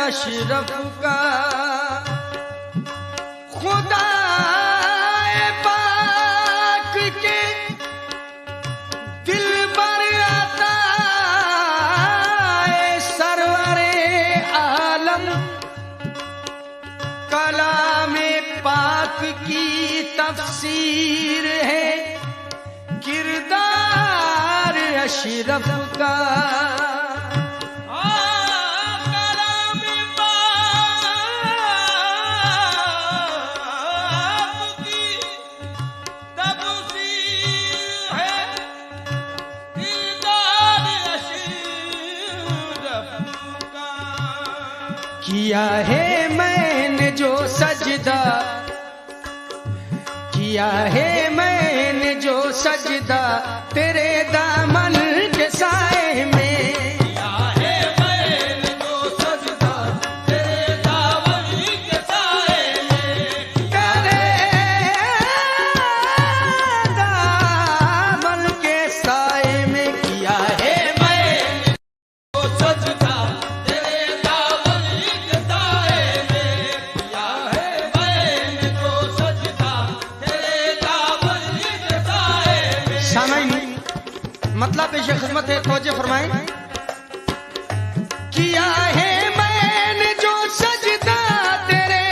अशरफ का खुदा पाक के दिल पर आता सरवरे आलम कलामे पाक की तफसीर है किरदार अशरफ का। किया है मैंने जो सजदा, किया है मैंने जो सजदा तेरे दामन के साए में, किया है मैंने जो सजदा तेरे दामन के साए में, तेरे दामन के साए में किया है मैंने जो सजदा मतलब पेश खिदमत है। तवज्जो फरमाएं। किया है मैंने जो सजदा तेरे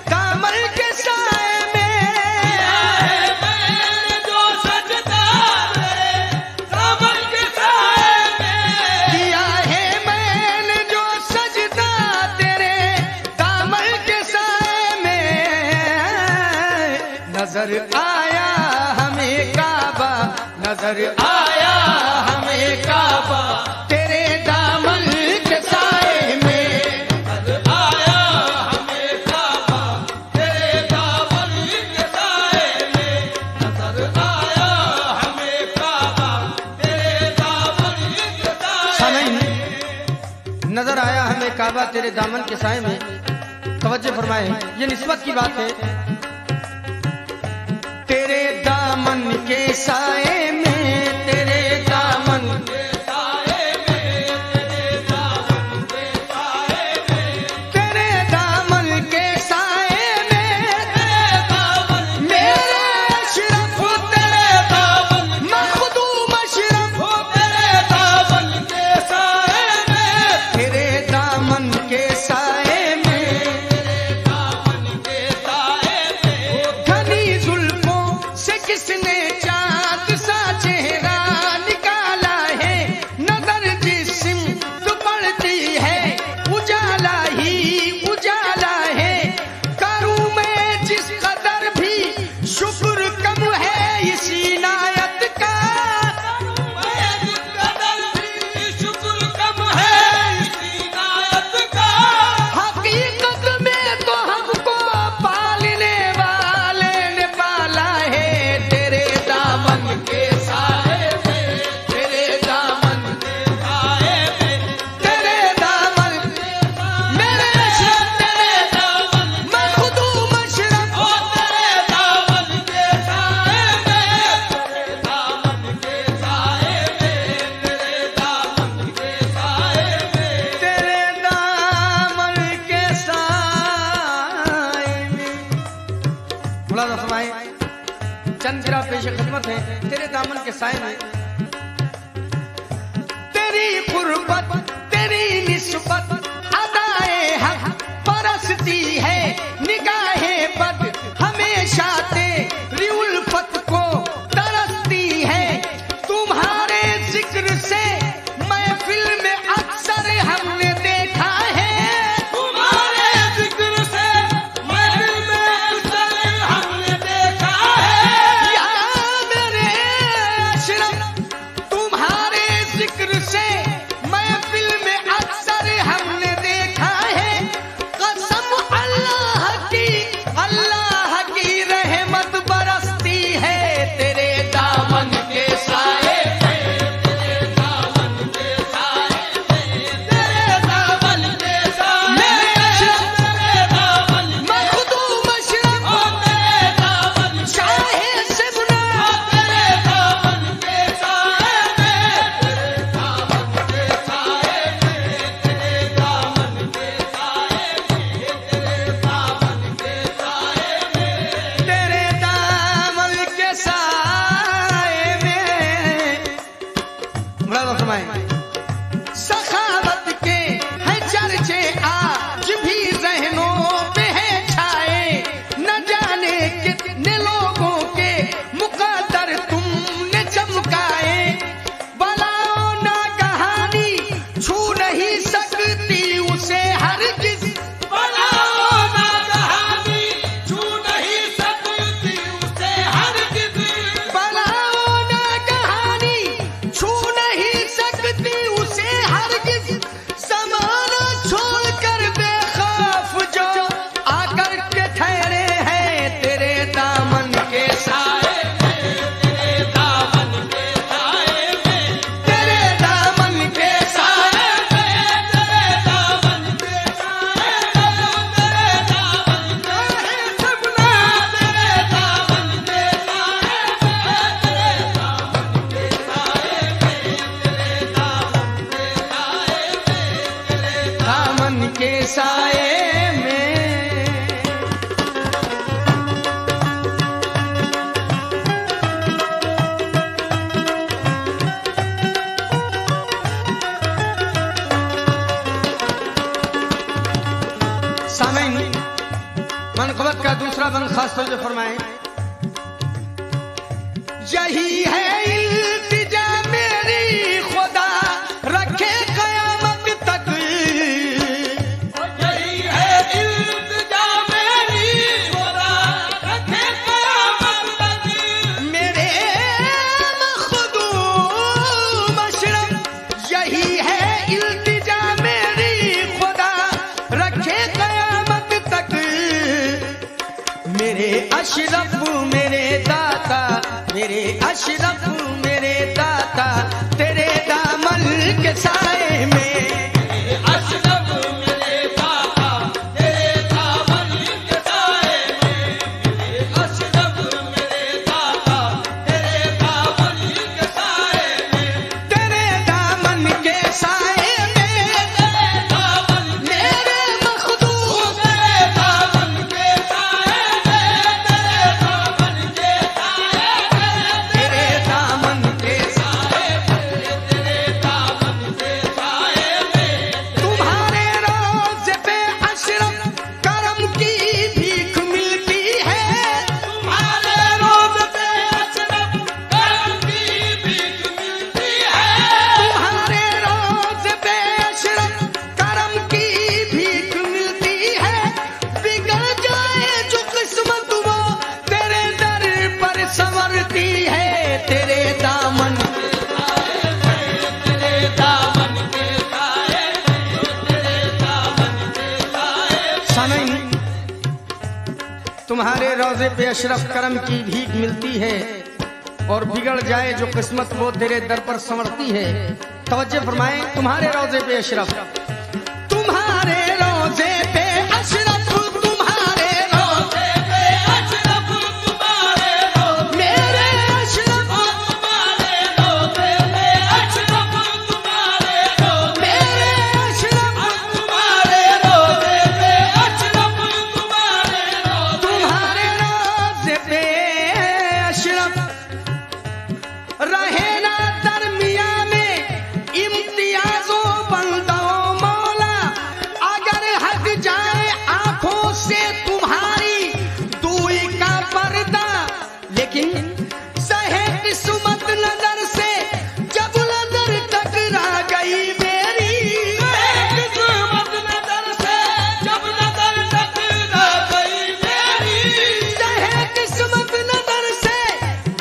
दामन के साए में, किया है मैंने जो सजदा तेरे दामन के साए में, किया है मैंने जो सजदा तेरे दामन के साए में, नजर आया हमें काबा, नजर आया हमें काबा तेरे दामन के साए में, नजर आया हमें काबा तेरे दामन के साए में, नजर आया हमें काबा तेरे दामन के साए में, नजर आया हमें काबा तेरे दामन के साए में। तवज्जो फरमाएं, ये निस्बत की बात है। तेरे दामन के साए में, तेरे दामन के साए में, तेरे दामन के साए में, तेरे दामन के साए में, तेरे दामन मेरे अशरफ तेरे दामन मखदूम अशरफ तेरे दामन के साए में, तेरे दामन के साए में, तेरे दामन के साए में, घनी जुल्फों से किसने चाँद सा चेहरा निकाला है, नजर जिस्म तो पड़ती है उजाला ही उजाला है, करूं मैं जिस कदर भी शुक्र कम है इसी नायत का, मैं जिस कदर भी शुक्र कम है इसी नायत का, हकीकत में तो हमको पालने वाले ने पाला है तेरे दामन के साए में, तेरे दामन के साए में, तेरे दामन मेरे अशरफ तेरे दामन मखदूम अशरफ तेरे दामन के साए में, तेरे दामन के साए में, तेरे दामन के साए में, तेरे दामन के साए में। मुलाज़ा फरमाएं, चंद ज़रा पेश खिदमत है। तेरे दामन के साए में तेरी कुर्बत तेरी निस्बत अदाए हक परस्ती है, निगाहे बद हमें बुलंद खास तौर पे फरमाएं, यही है इल्तिजा मेरी खुदा रखे कयामत तक, यही है इल्तिजा मेरी खुदा रखे कयामत तक। मेरे मखदूम अशरफ, यही है इल्तिजा मेरी खुदा रखे कयामत तक। मेरे अशरफ मेरे दाता, मेरे अशरफ मेरे दाता, तेरे दामन के साए में, अशरफ मेरे दाता तेरे दामन के साए में, अशरफ मेरे दाता तेरे दामन के साए में, तेरे दामन के साए में, तेरे दामन मेरे मखदूम, तेरे दामन के साए में, तेरे दामन के साए में, तेरे दामन के साए में, तेरे दामन के साए में। तुम्हारे रोज़े पे अशरफ करम की भीख मिलती है, तुम्हारे रोज़ पे अशरफ करम की भीख मिलती है, तुम्हारे रोज़े पे अशरफ करम की भीख मिलती है। बिगड़ जाए जो किस्मत वो तेरे दर पर संवरती है, तेरे दामन तेरे दामन के साए में, तेरे दामन के साए में। सामईन, तुम्हारे रोज़े पे अशरफ करम की भीख मिलती है और बिगड़ जाए जो किस्मत वो तेरे दर पर संवरती है। तवज्जो फरमाएं, तुम्हारे रोज़े पे अशरफ, तुम्हारे रोज़े पे अशरफ, तुम्हारे रोज़े पे अशरफ तुम्हारे रोज़े, मेरे अशरफ, तुम्हारे रोज़े पे अशरफ तुम्हारे रोज़े, मेरे अशरफ, तुम्हारे रोज़े पे अशरफ तुम्हारे रोज़े। तुम्हारे रोज़े पे अशरफ रहे ना दरमिया में इम्तियाजों बंदो मौला, अगर हट जाए आंखों से तुम्हारी दूरी का पर्दा, लेकिन सहे किस्मत नजर से जब नजर टकरा गई मेरी, किस्मत नजर से जब नजर टकरा गई मेरी, सहे किस्मत नजर से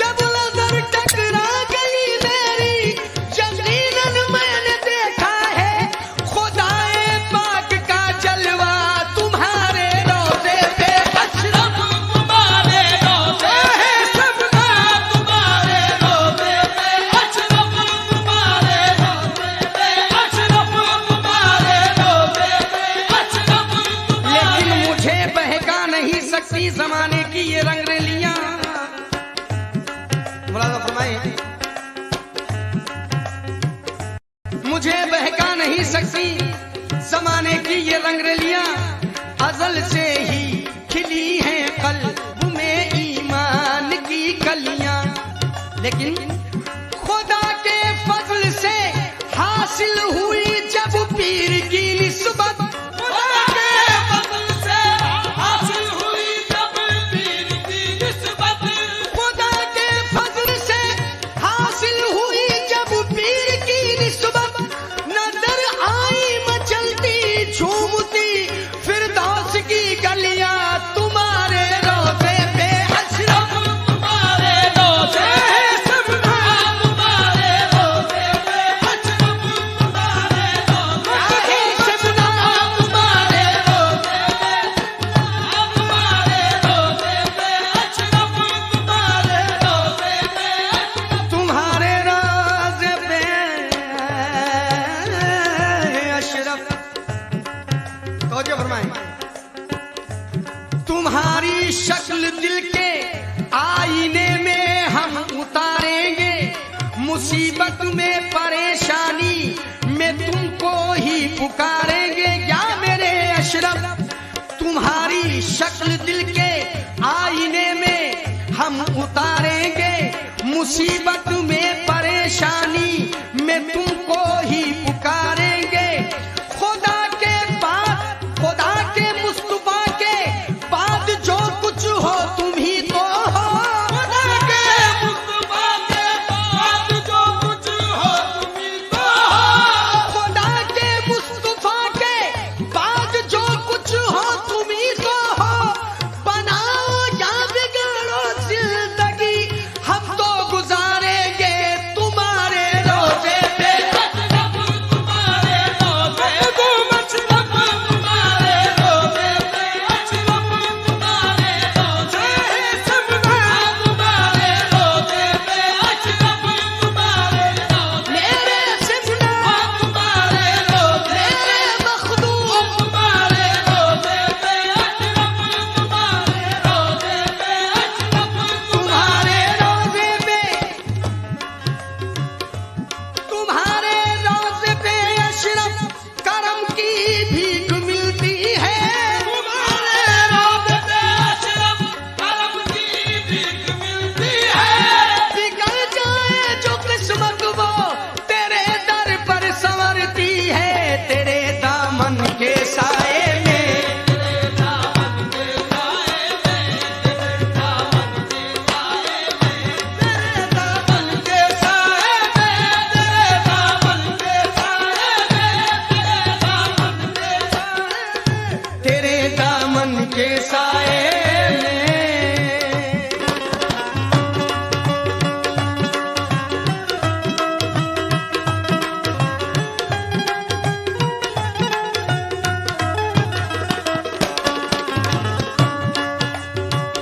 जब नजर टकरा गई मेरी, यकीनन मैंने देखा है खुदाए पाक का जलवा, तुम्हारे रोज़े पे अशरफ, तुम्हारे रोज़े पे सबका, तुम्हारे रोज़े पे अशरफ, तुम्हारे रोज़े पे अशरफ, तुम्हारे रोज़े पे अशरफ, लेकिन मुझे बहका नहीं सकती जमाने की ये रंगरेलियां। मुलाजा फरमाए, मुझे बहका नहीं सकती जमाने की ये रंगरेलियां, अजल से ही खिली हैं कल्ब में ईमान की कलियां, लेकिन खुदा के फजल से हासिल हुई जब पीर की निस्बत, खुदा के फजल से हासिल हुई जब पीर की निस्बत, खुदा के फजल से हासिल हुई जब पीर की निस्बत, नजर आई मचलती झूमती फिरदौस की गलियां, तुम्हारे रोज़े पे अशरफ, तुम्हारे रोज़े सबका, तुम्हारे रोज़े पे अशरफ, तुम्हारे रोज़े आहे शबना, तुम्हारे रोज़े पे, तुम्हारे रोज़े पे अशरफ, तुम्हारे रोज़े पे, तुम्हारे रोज़े पे अशरफ। तवज्जो फरमाएं, तुम्हारी शक्ल दिल के आईने में हम उतारेंगे, मुसीबत में परेशानी में तुमको ही पुकारेंगे, क्या मेरे अशरफ, तुम्हारी शक्ल दिल के आईने में हम उतारेंगे, मुसीबत में परेशानी में तुमको ही पुकारेंगे। खुदा के मुस्तफा के बाद जो कुछ हो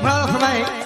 फरमाए